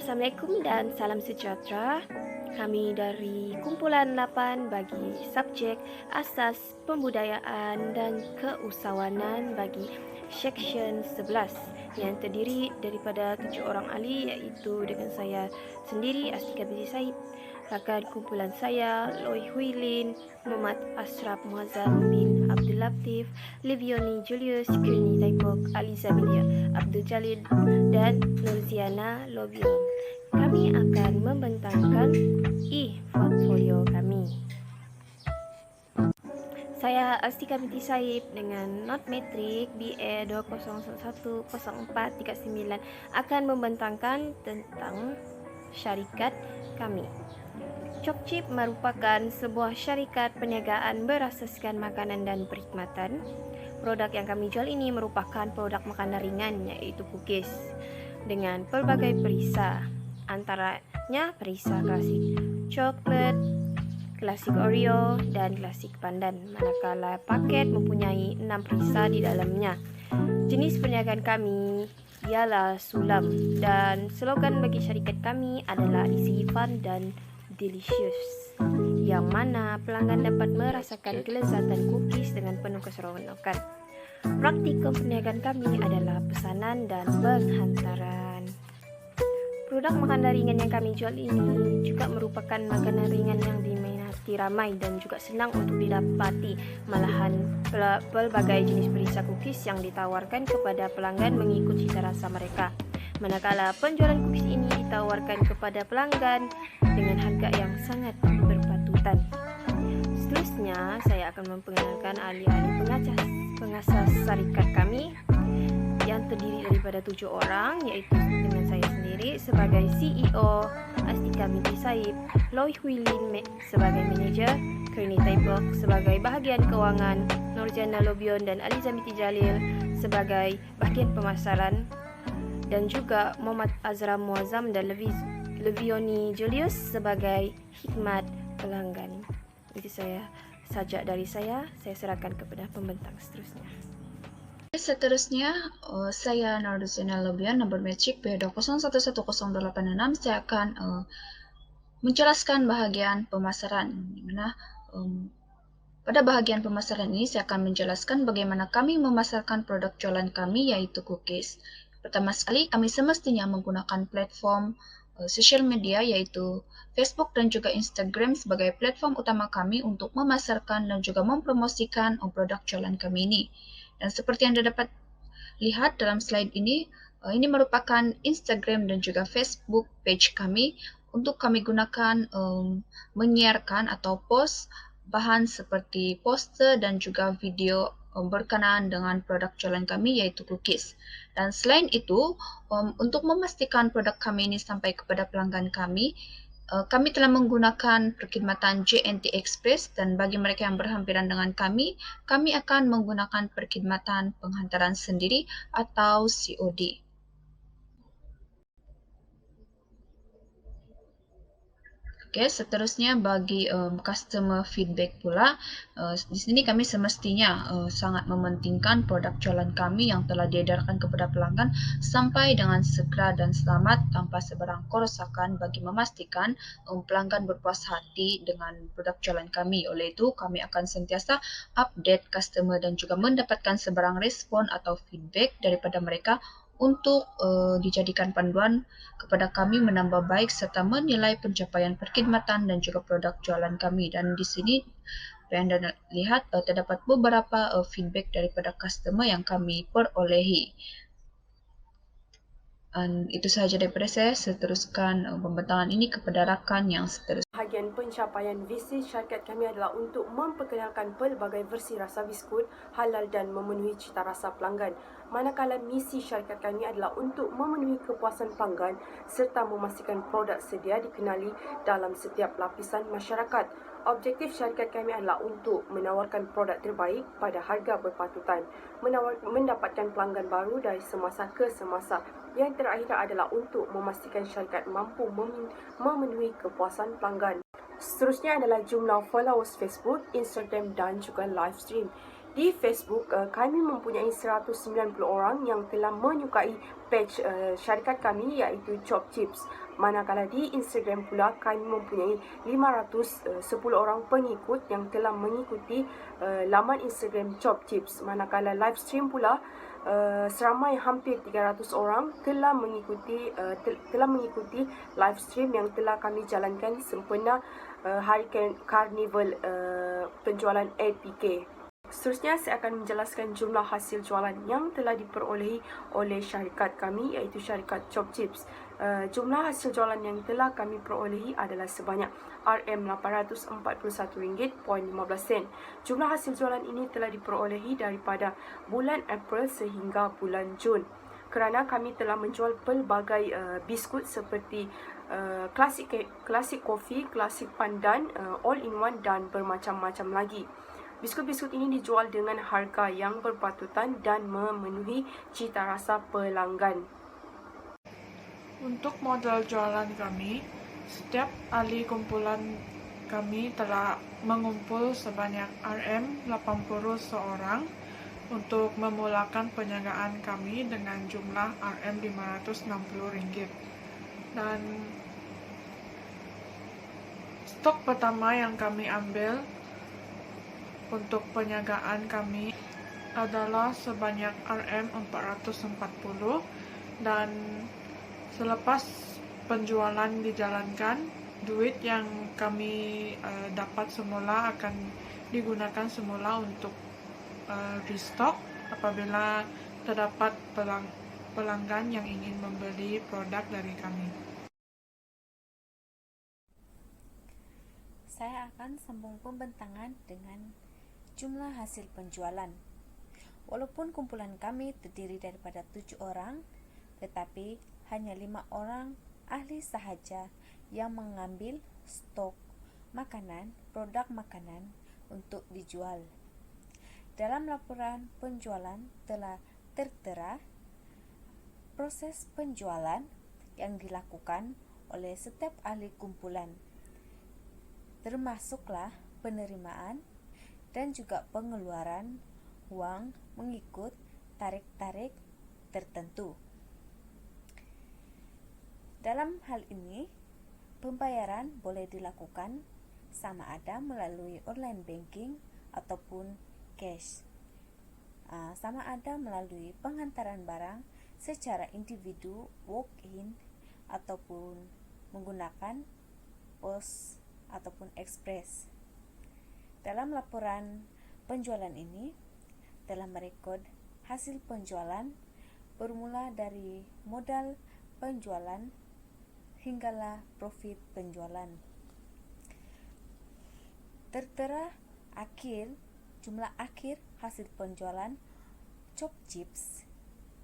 Assalamualaikum dan salam sejahtera. Kami dari kumpulan 8 bagi subjek asas pembudayaan dan keusahawanan bagi seksyen 11 yang terdiri daripada 7 orang ahli, iaitu dengan saya sendiri, Astika binti Saib, rakan kumpulan saya, Loy Hui Lin, Muhammad Ashraf Muazzam bin Abdul Latif, Livioni Julius, Kurni Taipok, Aliza Milia Abdul Jalil, dan Nurziana Lobion. Kami akan membentangkan e-portfolio kami. Saya Astika binti Saib dengan not metrik BA 20110439 akan membentangkan tentang syarikat kami. Chopchip merupakan sebuah syarikat perniagaan berasaskan makanan dan perkhidmatan. Produk yang kami jual ini merupakan produk makanan ringan, iaitu cookies dengan pelbagai perisa, antaranya perisa klasik coklat, klasik Oreo, dan klasik pandan, manakala paket mempunyai 6 perisa di dalamnya. Jenis perniagaan kami ialah sulam, dan slogan bagi syarikat kami adalah easy fun dan delicious, yang mana pelanggan dapat merasakan kelezatan cookies dengan penuh keseronokan. Praktikum perniagaan kami adalah pesanan dan penghantaran. Produk makanan ringan yang kami jual ini juga merupakan makanan ringan yang diminati ramai dan juga senang untuk didapati. Malahan pelbagai jenis perisa cookies yang ditawarkan kepada pelanggan mengikut cita rasa mereka. Manakala penjualan cookies ini ditawarkan kepada pelanggan dengan harga yang sangat berpatutan. Seterusnya, saya akan memperkenalkan ahli-ahli pengasas syarikat kami yang terdiri daripada 7 orang, iaitu dengan saya sendiri sebagai CEO, Astika binti Saib, Loy Hui Lin sebagai manager, Kurni Taipok sebagai bahagian kewangan, Nurziana Lobion dan Aliza binti Jalil sebagai bahagian pemasaran, dan juga Muhammad Ashraf Muazzam dan Livioni Julius sebagai khidmat pelanggan. Itu saja dari saya serahkan kepada pembentang seterusnya. Seterusnya, saya Nurziana Lobion, nomor matrik B2011086. Saya akan menjelaskan bahagian pemasaran, di mana pada bahagian pemasaran ini saya akan menjelaskan bagaimana kami memasarkan produk jualan kami, yaitu cookies. Pertama sekali, kami semestinya menggunakan platform sosial media, yaitu Facebook dan juga Instagram sebagai platform utama kami untuk memasarkan dan juga mempromosikan produk jualan kami ini. Dan seperti yang Anda dapat lihat dalam slide ini merupakan Instagram dan juga Facebook page kami untuk kami gunakan menyiarkan atau post bahan seperti poster dan juga video berkenaan dengan produk jualan kami, yaitu cookies. Dan selain itu, untuk memastikan produk kami ini sampai kepada pelanggan kami, kami telah menggunakan perkhidmatan JNT Express, dan bagi mereka yang berhampiran dengan kami akan menggunakan perkhidmatan penghantaran sendiri atau COD. Oke, seterusnya bagi customer feedback pula, di sini kami semestinya sangat mementingkan produk jualan kami yang telah diedarkan kepada pelanggan sampai dengan segera dan selamat tanpa sebarang kerosakan, bagi memastikan pelanggan berpuas hati dengan produk jualan kami. Oleh itu, kami akan sentiasa update customer dan juga mendapatkan sebarang respon atau feedback daripada mereka untuk dijadikan panduan kepada kami menambah baik serta menilai pencapaian perkhidmatan dan juga produk jualan kami. Dan di sini yang Anda lihat terdapat beberapa feedback daripada customer yang kami perolehi. Dan itu sahaja daripada saya. Teruskan pembentangan ini kepada rakan yang seterusnya. Bahagian pencapaian visi syarikat kami adalah untuk memperkenalkan pelbagai versi rasa biskut halal dan memenuhi cita rasa pelanggan. Manakala misi syarikat kami adalah untuk memenuhi kepuasan pelanggan serta memastikan produk sedia dikenali dalam setiap lapisan masyarakat. Objektif syarikat kami adalah untuk menawarkan produk terbaik pada harga berpatutan, mendapatkan pelanggan baru dari semasa ke semasa. Yang terakhir adalah untuk memastikan syarikat mampu memenuhi kepuasan pelanggan. Seterusnya adalah jumlah followers Facebook, Instagram dan juga live stream. Di Facebook, kami mempunyai 190 orang yang telah menyukai page syarikat kami iaitu Chop Chips. Manakala di Instagram pula kami mempunyai 510 orang pengikut yang telah mengikuti laman Instagram Chop Chips. Manakala live stream pula seramai hampir 300 orang telah mengikuti live stream yang telah kami jalankan sempena hari karnival penjualan APK. Seterusnya, saya akan menjelaskan jumlah hasil jualan yang telah diperolehi oleh syarikat kami iaitu syarikat Chop Chips. Jumlah hasil jualan yang telah kami perolehi adalah sebanyak RM841.15. Jumlah hasil jualan ini telah diperolehi daripada bulan April sehingga bulan Jun. Kerana kami telah menjual pelbagai biskut seperti klasik kopi, klasik pandan, all-in-one dan bermacam-macam lagi. Biskut-biskut ini dijual dengan harga yang berpatutan dan memenuhi cita rasa pelanggan. Untuk modal jualan kami, setiap ahli kumpulan kami telah mengumpul sebanyak RM80 seorang untuk memulakan perniagaan kami dengan jumlah RM560. Dan stok pertama yang kami ambil untuk perniagaan kami adalah sebanyak RM440, dan selepas penjualan dijalankan, duit yang kami dapat semula akan digunakan semula untuk restock apabila terdapat pelanggan yang ingin membeli produk dari kami. Saya akan sambung pembentangan dengan jumlah hasil penjualan. Walaupun kumpulan kami terdiri daripada 7 orang, tetapi hanya 5 orang ahli sahaja yang mengambil stok makanan, produk makanan untuk dijual. Dalam laporan penjualan telah tertera proses penjualan yang dilakukan oleh setiap ahli kumpulan, termasuklah penerimaan dan juga pengeluaran wang mengikut tarik-tarik tertentu. Dalam hal ini, pembayaran boleh dilakukan sama ada melalui online banking ataupun cash, sama ada melalui penghantaran barang secara individu walk-in ataupun menggunakan pos ataupun ekspres. Dalam laporan penjualan ini telah merekod hasil penjualan bermula dari modal penjualan hinggalah profit penjualan. Tertera jumlah akhir hasil penjualan Chop Chips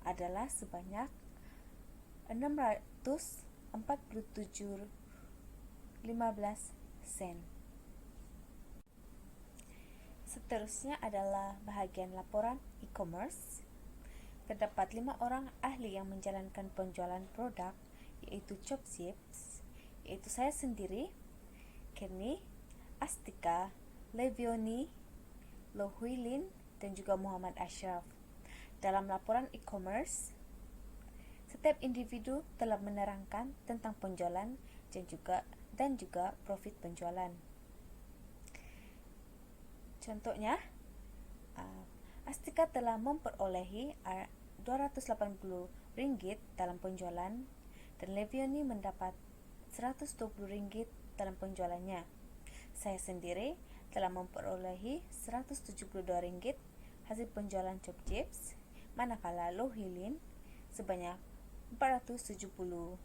adalah sebanyak RM647.15. Seterusnya adalah bahagian laporan e-commerce. Terdapat 5 orang ahli yang menjalankan penjualan produk yaitu Chop Chips, yaitu saya sendiri, Kenny, Astika, Levioni, Lohuilin, dan juga Muhammad Ashraf. Dalam laporan e-commerce, setiap individu telah menerangkan tentang penjualan dan juga profit penjualan. Contohnya, Astika telah memperolehi RM280 dalam penjualan dan Levioni mendapat RM120 dalam penjualannya. Saya sendiri telah memperolehi RM172 hasil penjualan Chop Chips, manakala Lohilin sebanyak RM470.20,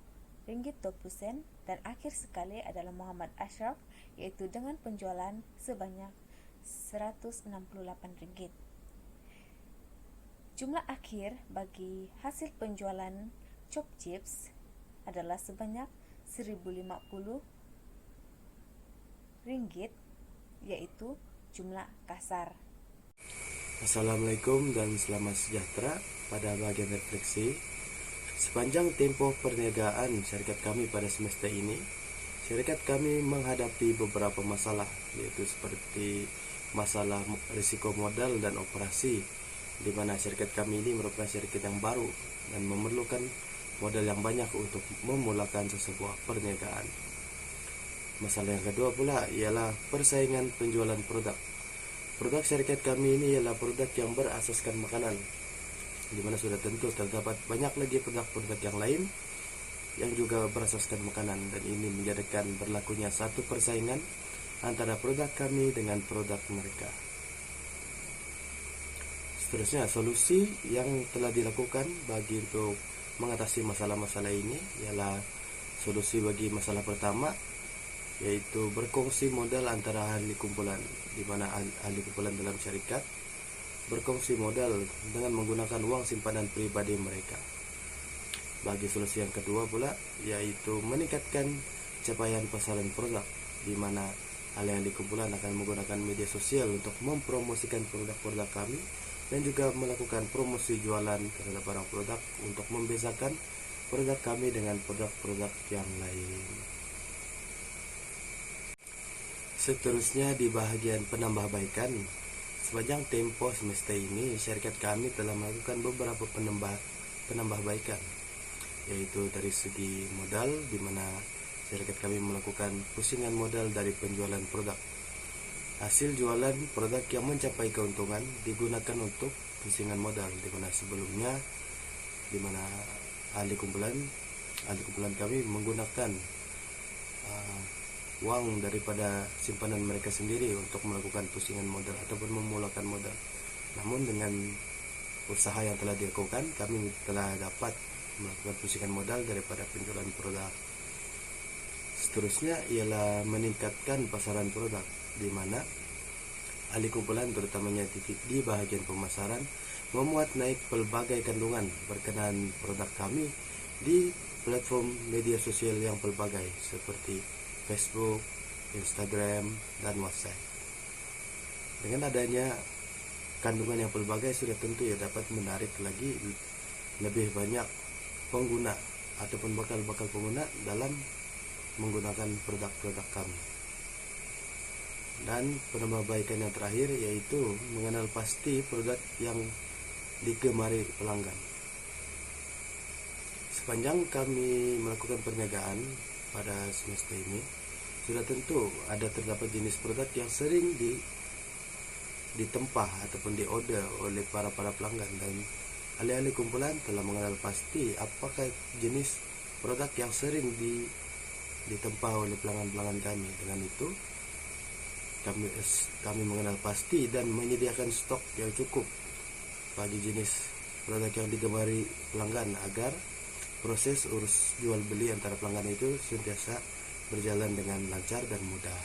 dan akhir sekali adalah Muhammad Ashraf, yaitu dengan penjualan sebanyak RM168. Jumlah akhir bagi hasil penjualan Chop Chips adalah sebanyak RM1.050, yaitu jumlah kasar. Assalamualaikum dan selamat sejahtera. Pada bagian refleksi, sepanjang tempoh perniagaan syarikat kami pada semester ini, syarikat kami menghadapi beberapa masalah, yaitu seperti masalah risiko modal dan operasi, di mana syarikat kami ini merupakan syarikat yang baru dan memerlukan modal yang banyak untuk memulakan sebuah perniagaan. Masalah yang kedua pula ialah persaingan penjualan produk. Produk syarikat kami ini ialah produk yang berasaskan makanan, di mana sudah tentu terdapat banyak lagi produk-produk yang lain yang juga berasaskan makanan, dan ini menjadikan berlakunya satu persaingan antara produk kami dengan produk mereka. Seterusnya, solusi yang telah dilakukan bagi untuk mengatasi masalah-masalah ini ialah solusi bagi masalah pertama, yaitu berkongsi modal antara ahli kumpulan, di mana ahli kumpulan dalam syarikat berkongsi modal dengan menggunakan uang simpanan pribadi mereka. Bagi solusi yang kedua pula, yaitu meningkatkan capaian pasaran produk, di mana ahli-ahli kumpulan akan menggunakan media sosial untuk mempromosikan produk-produk kami dan juga melakukan promosi jualan terhadap barang produk untuk membezakan produk kami dengan produk-produk yang lain. Seterusnya, di bahagian penambahbaikan, sepanjang tempoh semester ini syarikat kami telah melakukan beberapa penambahbaikan, yaitu dari segi modal, di mana syarikat kami melakukan pusingan modal dari penjualan produk. Hasil jualan produk yang mencapai keuntungan digunakan untuk pusingan modal, di mana sebelumnya, di mana ahli kumpulan kami menggunakan uang daripada simpanan mereka sendiri untuk melakukan pusingan modal ataupun memulakan modal. Namun dengan usaha yang telah dilakukan, kami telah dapat melakukan pusingan modal daripada penjualan produk. Seterusnya ialah meningkatkan pasaran produk, di mana ahli kumpulan terutamanya di bahagian pemasaran memuat naik pelbagai kandungan berkenaan produk kami di platform media sosial yang pelbagai seperti Facebook, Instagram, dan WhatsApp. Dengan adanya kandungan yang pelbagai, sudah tentu dapat menarik lagi lebih banyak pengguna ataupun bakal pengguna dalam menggunakan produk-produk kami. Dan penambahbaikan yang terakhir yaitu mengenal pasti produk yang digemari pelanggan. Sepanjang kami melakukan perniagaan pada semester ini, sudah tentu terdapat jenis produk yang sering ditempah ataupun diorder oleh para pelanggan, dan ahli-ahli kumpulan telah mengenal pasti apakah jenis produk yang sering ditempah oleh pelanggan kami. Dengan itu kami mengenal pasti dan menyediakan stok yang cukup bagi jenis produk yang digemari pelanggan, agar proses urus jual beli antara pelanggan itu sentiasa berjalan dengan lancar dan mudah.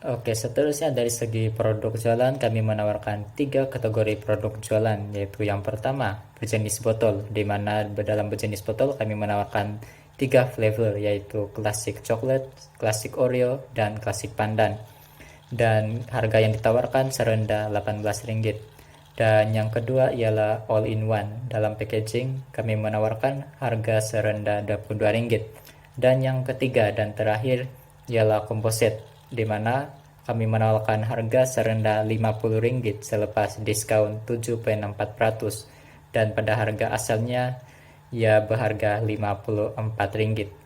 Oke, seterusnya dari segi produk jualan, kami menawarkan 3 kategori produk jualan, yaitu yang pertama berjenis botol, di mana dalam berjenis botol kami menawarkan 3 flavor, yaitu klasik coklat, klasik Oreo, dan klasik pandan. Dan harga yang ditawarkan serendah Rp18. Dan yang kedua ialah all-in-one. Dalam packaging kami menawarkan harga serendah Rp22. Dan yang ketiga dan terakhir ialah composite, di mana kami menawarkan harga serendah Rp50 selepas diskon 7,64%, dan pada harga asalnya ia berharga Rp54.